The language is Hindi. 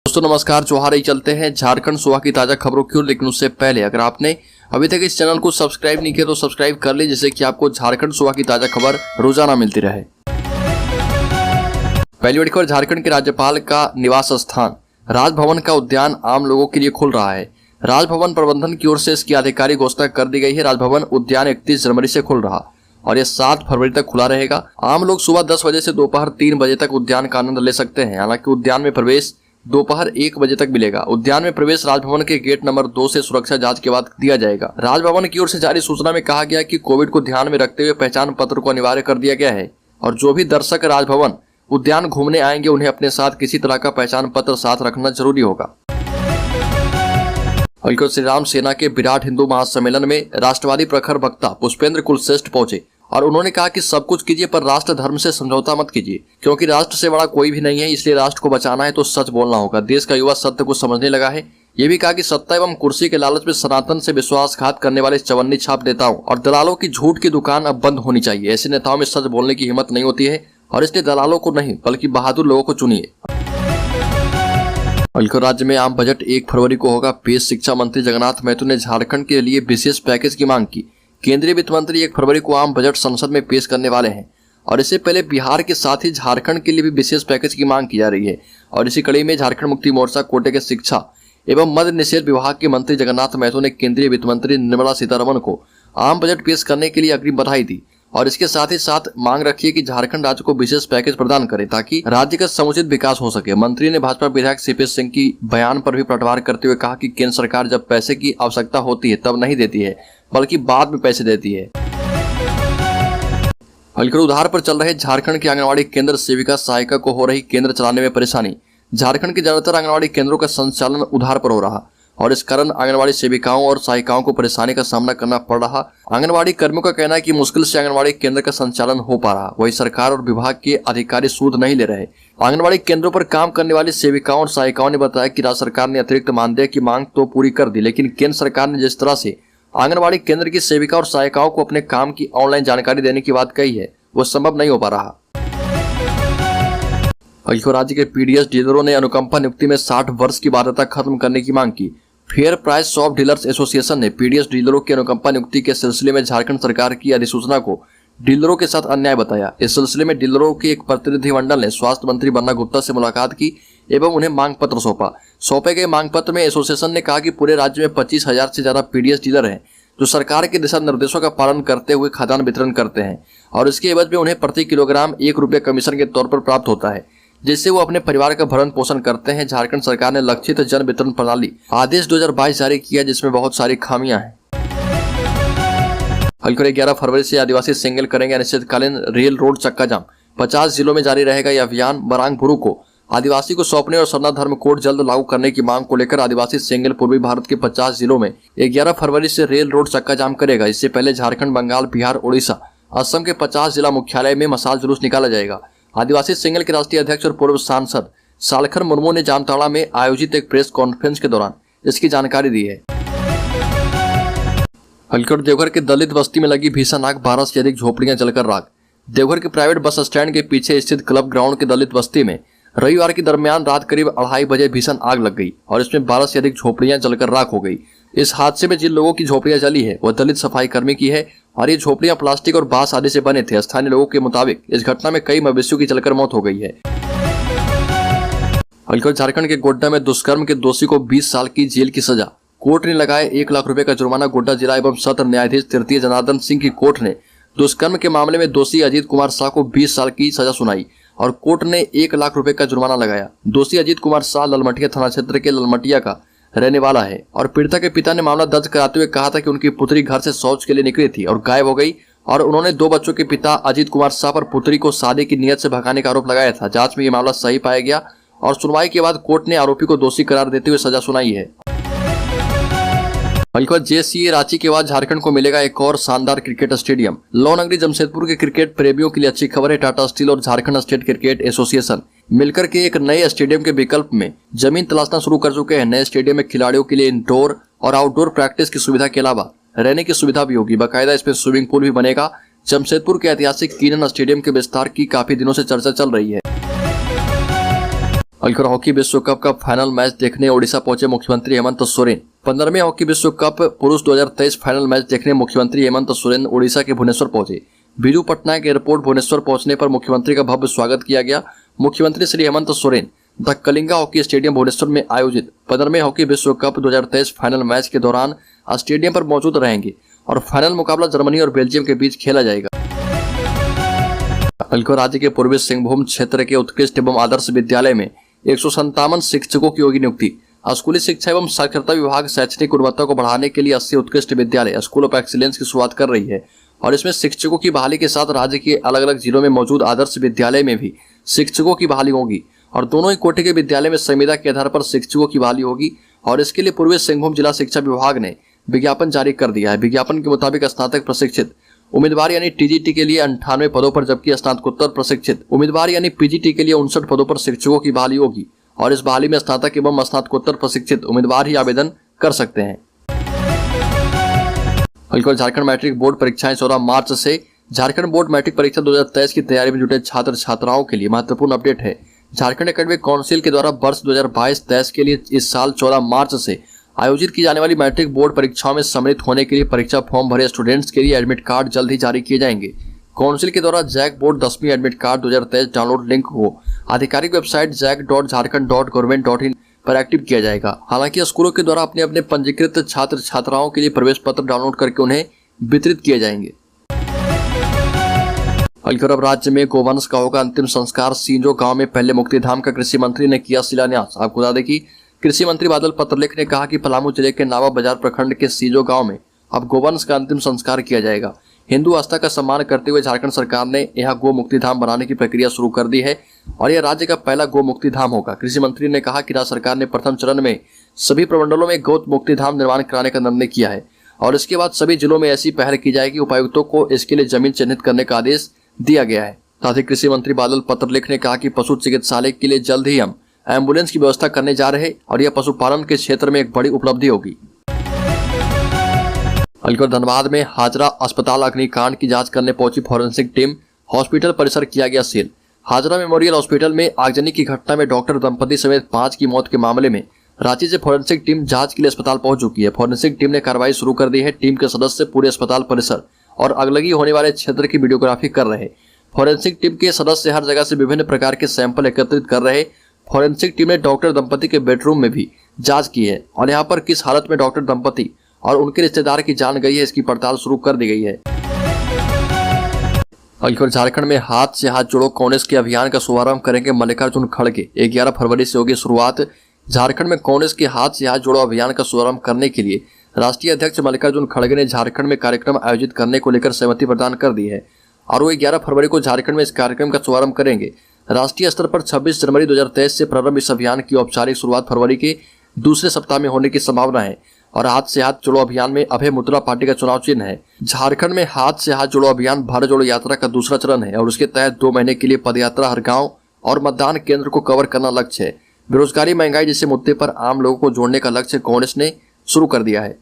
दोस्तों नमस्कार, जोहार ही चलते हैं झारखंड सुबह की ताजा खबरों की ओर। लेकिन उससे पहले अगर आपने अभी तक इस चैनल को सब्सक्राइब नहीं किया तो सब्सक्राइब कर लीजिए, जिससे कि आपको झारखंड सुबह की ताजा खबर रोजाना मिलती रहे। पहली बड़ी खबर, झारखंड के राज्यपाल का निवास स्थान राजभवन का उद्यान आम लोगों के लिए खुल रहा है। राजभवन प्रबंधन की ओर से इसकी आधिकारिक घोषणा कर दी गई है। राजभवन उद्यान 31 जनवरी से खुल रहा और यह 7 फरवरी तक खुला रहेगा। आम लोग सुबह 10 बजे से दोपहर 3 बजे तक उद्यान का आनंद ले सकते हैं। हालांकि उद्यान में प्रवेश दोपहर 1 बजे तक मिलेगा। उद्यान में प्रवेश राजभवन के गेट नंबर 2 से सुरक्षा जांच के बाद दिया जाएगा। राजभवन की ओर से जारी सूचना में कहा गया कि कोविड को ध्यान में रखते हुए पहचान पत्र को अनिवार्य कर दिया गया है और जो भी दर्शक राजभवन उद्यान घूमने आएंगे उन्हें अपने साथ किसी तरह का पहचान पत्र साथ रखना जरूरी होगा। श्री राम सेना के विराट हिंदू महासम्मेलन में राष्ट्रवादी प्रखर वक्ता पुष्पेंद्र कुलश्रेष्ठ पहुंचे और उन्होंने कहा कि सब कुछ कीजिए पर राष्ट्र धर्म से समझौता मत कीजिए, क्योंकि राष्ट्र से बड़ा कोई भी नहीं है। इसलिए राष्ट्र को बचाना है तो सच बोलना होगा। देश का युवा सत्य को समझने लगा है। ये भी कहा कि सत्ता एवं कुर्सी के लालच में सनातन से विश्वासघात करने वाले चवन्नी छाप नेताओं और दलालों की झूठ की दुकान अब बंद होनी चाहिए। ऐसे नेताओं में सच बोलने की हिम्मत नहीं होती है और इसलिए दलालों को नहीं बल्कि बहादुर लोगों को चुनिए। राज्य में आम बजट 1 फरवरी को होगा पेश। शिक्षा मंत्री जगन्नाथ महतो ने झारखंड के लिए विशेष पैकेज की मांग की। केंद्रीय वित्त मंत्री 1 फरवरी को आम बजट संसद में पेश करने वाले हैं और इससे पहले बिहार के साथ ही झारखंड के लिए भी विशेष पैकेज की मांग की जा रही है। और इसी कड़ी में झारखंड मुक्ति मोर्चा कोटे के शिक्षा एवं मद्य निषेध विभाग के मंत्री जगन्नाथ महतो ने केंद्रीय वित्त मंत्री निर्मला सीतारमण को आम बजट पेश करने के लिए अग्रिम बधाई दी और इसके साथ ही साथ मांग रखी है कि झारखंड राज्य को विशेष पैकेज प्रदान करे ताकि राज्य का समुचित विकास हो सके। मंत्री ने भाजपा विधायक सीपी सिंह की बयान पर भी पलटवार करते हुए कहा कि केंद्र सरकार जब पैसे की आवश्यकता होती है तब नहीं देती है बल्कि बाद में पैसे देती है। उधार पर चल रहे झारखंड के आंगनबाड़ी केंद्र सेविका सहायिका को हो रही केंद्र चलाने में परेशानी। झारखंड के ज्यादातर आंगनबाड़ी केंद्रों का संचालन उधार पर हो रहा और इस कारण आंगनबाड़ी सेविकाओं और सहायिकाओं को परेशानी का सामना करना पड़ रहा। आंगनबाड़ी कर्मियों का कहना है कि मुश्किल से आंगनबाड़ी केंद्र का संचालन हो पा रहा। वही सरकार और विभाग के अधिकारी सूद नहीं ले रहे। आंगनबाड़ी केंद्रों पर काम करने वाली सेविकाओं और सहायिकाओं ने बताया कि राज्य सरकार ने अतिरिक्त मानदेय की मांग तो पूरी कर दी, लेकिन केंद्र सरकार ने जिस तरह से आंगनबाड़ी केंद्र की सेविका और सहायिकाओं को अपने काम की ऑनलाइन जानकारी देने की बात कही है, वो संभव नहीं हो पा रहा। राज्य के पीडीएस डीलरों ने अनुकंपा नियुक्ति में 60 वर्ष की बाध्यता खत्म करने की मांग की। Fair price shop dealers association ने पीडीएस डीलरों की अनुकंपा नियुक्ति के सिलसिले में झारखंड सरकार की अधिसूचना को डीलरों के साथ अन्याय बताया। इस सिलसिले में डीलरों के एक प्रतिनिधिमंडल ने स्वास्थ्य मंत्री बन्ना गुप्ता से मुलाकात की एवं उन्हें मांग पत्र सौंपा। सौंपे गए मांग पत्र में एसोसिएशन ने कहा कि पूरे राज्य में 25,000 से ज्यादा पीडीएस डीलर हैं जो सरकार के दिशा निर्देशों का पालन करते हुए खाद्यान्न वितरण करते हैं और इसके एवज में उन्हें प्रति किलोग्राम 1 रुपया कमीशन के तौर पर प्राप्त होता है, जिससे वो अपने परिवार का भरण पोषण करते हैं। झारखंड सरकार ने लक्षित जन वितरण प्रणाली आदेश 2022 जारी किया, जिसमें बहुत सारी खामियां हैं। 11 फरवरी से आदिवासी सिंगल करेंगे अनिश्चितकालीन रेल रोड चक्का जाम। 50 जिलों में जारी रहेगा यह अभियान। बरांग बुरु को आदिवासी को सौंपने और सरना धर्म कोड जल्द लागू करने की मांग को लेकर आदिवासी सिंगल पूर्वी भारत के 50 जिलों में 11 फरवरी से रेल रोड चक्का जाम करेगा। इससे पहले झारखंड, बंगाल, बिहार, उड़ीसा, असम के 50 जिला मुख्यालय में मशाल जुलूस निकाला जाएगा। आदिवासी सिंगल के राष्ट्रीय अध्यक्ष और पूर्व सांसद सालखर मुर्मू ने जामताड़ा में आयोजित एक प्रेस कॉन्फ्रेंस के दौरान इसकी जानकारी दी है। देवघर के दलित बस्ती में लगी भीषण आग, 12 से अधिक झोपड़ियां जलकर राख। देवघर के प्राइवेट बस स्टैंड के पीछे स्थित क्लब ग्राउंड के दलित बस्ती में रविवार के दरमियान रात करीब 2:30 बजे भीषण आग लग गई और इसमें 12 से अधिक झोपड़ियां जलकर राख हो गई। इस हादसे में जिन लोगों की झोपड़ियां जली है वह दलित सफाई कर्मी की है और ये झोपड़ियां प्लास्टिक और बांस आदि से बने थे। स्थानीय लोगों के मुताबिक इस घटना में कई मवेशियों की जलकर मौत हो गई है। झारखंड के गोड्डा में दुष्कर्म के दोषी को 20 साल की जेल की सजा। कोर्ट ने लगाया 1 लाख रुपए का जुर्माना। गोड्डा जिला एवं सत्र न्यायाधीश तृतीय जनार्दन सिंह की कोर्ट ने दुष्कर्म के मामले में दोषी अजीत कुमार शाह को 20 साल की सजा सुनाई और कोर्ट ने 1 लाख रुपए का जुर्माना लगाया। दोषी अजीत कुमार शाह ललमटिया थाना क्षेत्र के ललमटिया का रहने वाला है और पीड़िता के पिता ने मामला दर्ज कराते हुए कहा था कि उनकी पुत्री घर से शौच के लिए निकली थी और गायब हो गई और उन्होंने 2 बच्चों के पिता अजीत कुमार शाह पर पुत्री को शादी की नियत से भगाने का आरोप लगाया था। जांच में ये मामला सही पाया गया और सुनवाई के बाद कोर्ट ने आरोपी को दोषी करार देते हुए सजा सुनाई है। जेसीए रांची के बाद झारखंड को मिलेगा एक और शानदार क्रिकेट स्टेडियम। लौनगरी जमशेदपुर के क्रिकेट प्रेमियों के लिए अच्छी खबर है। टाटा स्टील और झारखंड स्टेट क्रिकेट एसोसिएशन मिलकर के एक नए स्टेडियम के विकल्प में जमीन तलाशना शुरू कर चुके हैं। नए स्टेडियम में खिलाड़ियों के लिए इंडोर और आउटडोर प्रैक्टिस की सुविधा के अलावा रहने की सुविधा भी होगी। बाकायदा इसमें स्विमिंग पूल भी बनेगा। जमशेदपुर के ऐतिहासिक कीनन स्टेडियम के विस्तार की काफी दिनों से चर्चा चल रही है। अलकर हॉकी विश्व कप का फाइनल मैच देखने ओडिशा पहुंचे मुख्यमंत्री हेमंत सोरेन। 15वें हॉकी विश्व कप पुरुष 2023 फाइनल मैच देखने मुख्यमंत्री हेमंत सोरेन ओडिशा के भुवनेश्वर पहुंचे। बीजू पटनायक एयरपोर्ट भुवनेश्वर पहुंचने पर मुख्यमंत्री का भव्य स्वागत किया गया। मुख्यमंत्री Shri Hemant Soren the Kalinga hockey stadium Bhubaneswar में आयोजित 15वें हॉकी विश्व कप 2023 फाइनल मैच के दौरान स्टेडियम पर मौजूद रहेंगे और फाइनल मुकाबला जर्मनी और बेल्जियम के बीच खेला जाएगा। अलकर राज्य के पूर्वी सिंहभूम क्षेत्र के उत्कृष्ट एवं आदर्श विद्यालय में 157 शिक्षकों की होगी नियुक्ति। स्कूली शिक्षा एवं साक्षरता विभाग शैक्षणिक गुणवत्ता को बढ़ाने के लिए 80 उत्कृष्ट विद्यालय स्कूल ऑफ एक्सीलेंस की शुरुआत कर रही है और इसमें शिक्षकों की बहाली के साथ राज्य के अलग अलग जिलों में मौजूद आदर्श विद्यालय में भी शिक्षकों की बहाली होगी और दोनों ही कोटि के विद्यालय में संविदा के आधार पर शिक्षकों की बहाली होगी और इसके लिए पूर्वी सिंहभूम जिला शिक्षा विभाग ने विज्ञापन जारी कर दिया है। विज्ञापन के मुताबिक स्नातक प्रशिक्षित उम्मीदवार यानी टीजीटी के लिए 98 पदों पर, जबकि स्नातकोत्तर प्रशिक्षित उम्मीदवार यानी पीजीटी के लिए 59 पदों पर शिक्षकों की बहाली होगी और इस बहाली में स्नातक एवं स्नातकोत्तर प्रशिक्षित उम्मीदवार ही आवेदन कर सकते हैं। अलकर झारखंड मैट्रिक बोर्ड परीक्षाएं 14 मार्च से। झारखंड बोर्ड मैट्रिक परीक्षा 2023 की तैयारी में जुटे छात्र छात्राओं के लिए महत्वपूर्ण अपडेट है। झारखंड एकेडमिक काउंसिल के द्वारा वर्ष 2022-23 के लिए इस साल 14 मार्च से आयोजित की जाने वाली मैट्रिक बोर्ड परीक्षाओं में सम्मिलित होने के लिए परीक्षा फॉर्म भरे स्टूडेंट्स के लिए एडमिट कार्ड जल्द ही जारी किए जाएंगे। काउंसिल के द्वारा जैक बोर्ड 10वीं एडमिट कार्ड 2023 डाउनलोड लिंक को आधिकारिक वेबसाइट jack.jharkhand.government.in पर एक्टिव किया जाएगा। हालांकि स्कूलों के द्वारा अपने अपने पंजीकृत छात्र छात्राओं के लिए प्रवेश पत्र डाउनलोड करके उन्हें वितरित किए जाएंगे। अलकर अब राज्य में गोवंश का होगा अंतिम संस्कार। सींजो गांव में पहले मुक्तिधाम का कृषि मंत्री ने किया शिलान्यास। आपको बता दें कि कृषि मंत्री बादल पत्रलेख ने कहा कि पलामू जिले के नावा बाजार प्रखंड के सींजो गांव में अब गोवंश का अंतिम संस्कार किया जाएगा। हिंदू आस्था का सम्मान करते हुए झारखंड सरकार ने यह गो मुक्तिधाम बनाने की प्रक्रिया शुरू कर दी है और यह राज्य का पहला गो मुक्तिधाम होगा। कृषि मंत्री ने कहा कि राज्य सरकार ने प्रथम चरण में सभी प्रमंडलों में गो मुक्तिधाम निर्माण कराने का निर्णय किया है और इसके बाद सभी जिलों में ऐसी पहल की जाएगी। उपायुक्तों को इसके लिए जमीन चिन्हित करने का आदेश दिया गया है। साथ ही कृषि मंत्री बादल पत्रलेख ने कहा कि पशु चिकित्सालय के लिए जल्द ही हम एम्बुलेंस की व्यवस्था करने जा रहे हैं और यह पशुपालन के क्षेत्र में एक बड़ी उपलब्धि होगी। अलकर धनबाद में हाजरा अस्पताल अग्निकांड की जांच करने पहुंची फॉरेंसिक टीम। हॉस्पिटल परिसर किया गया सील। हाजरा मेमोरियल हॉस्पिटल में आगजनी की घटना में डॉक्टर दंपति समेत 5 की मौत के मामले में रांची से फॉरेंसिक टीम जांच के लिए अस्पताल पहुंच चुकी है। फॉरेंसिक टीम ने कार्रवाई शुरू कर दी है। टीम के सदस्य पूरे अस्पताल परिसर और अगलगी होने वाले क्षेत्र की वीडियोग्राफी कर रहे। फॉरेंसिक टीम के सदस्य हर जगह से विभिन्न प्रकार के सैंपल एकत्रित कर रहे। फॉरेंसिक टीम ने डॉक्टर दंपति के बेडरूम में भी जांच की है और यहां पर किस हालत में डॉक्टर दंपति और उनके रिश्तेदार की जान गई है, इसकी पड़ताल शुरू कर दी गई है। अलकर झारखंड में हाथ से हाथ जोड़ो कांग्रेस के अभियान का शुभारंभ करेंगे मल्लिकार्जुन खड़गे। 11 फरवरी से होगी शुरुआत। झारखंड में कांग्रेस के हाथ से हाथ जोड़ो अभियान का शुभारंभ करने के लिए राष्ट्रीय अध्यक्ष मल्लिकार्जुन खड़गे ने झारखंड में कार्यक्रम आयोजित करने को लेकर सहमति प्रदान कर दी है और वो 11 फरवरी को झारखंड में इस कार्यक्रम का शुभारंभ करेंगे। राष्ट्रीय स्तर पर 26 जनवरी 2023 से प्रारंभ इस अभियान की औपचारिक शुरुआत फरवरी के दूसरे सप्ताह में होने की संभावना है और हाथ से हाथ जोड़ो अभियान में अभय मुद्रा पार्टी का चुनाव चिन्ह है। झारखंड में हाथ से हाथ जोड़ो अभियान भारत जोड़ो यात्रा का दूसरा चरण है और उसके तहत 2 महीने के लिए पदयात्रा हर गांव और मतदान केंद्र को कवर करना लक्ष्य है। बेरोजगारी महंगाई जैसे मुद्दे पर आम लोगों को जोड़ने का लक्ष्य कांग्रेस ने शुरू कर दिया है।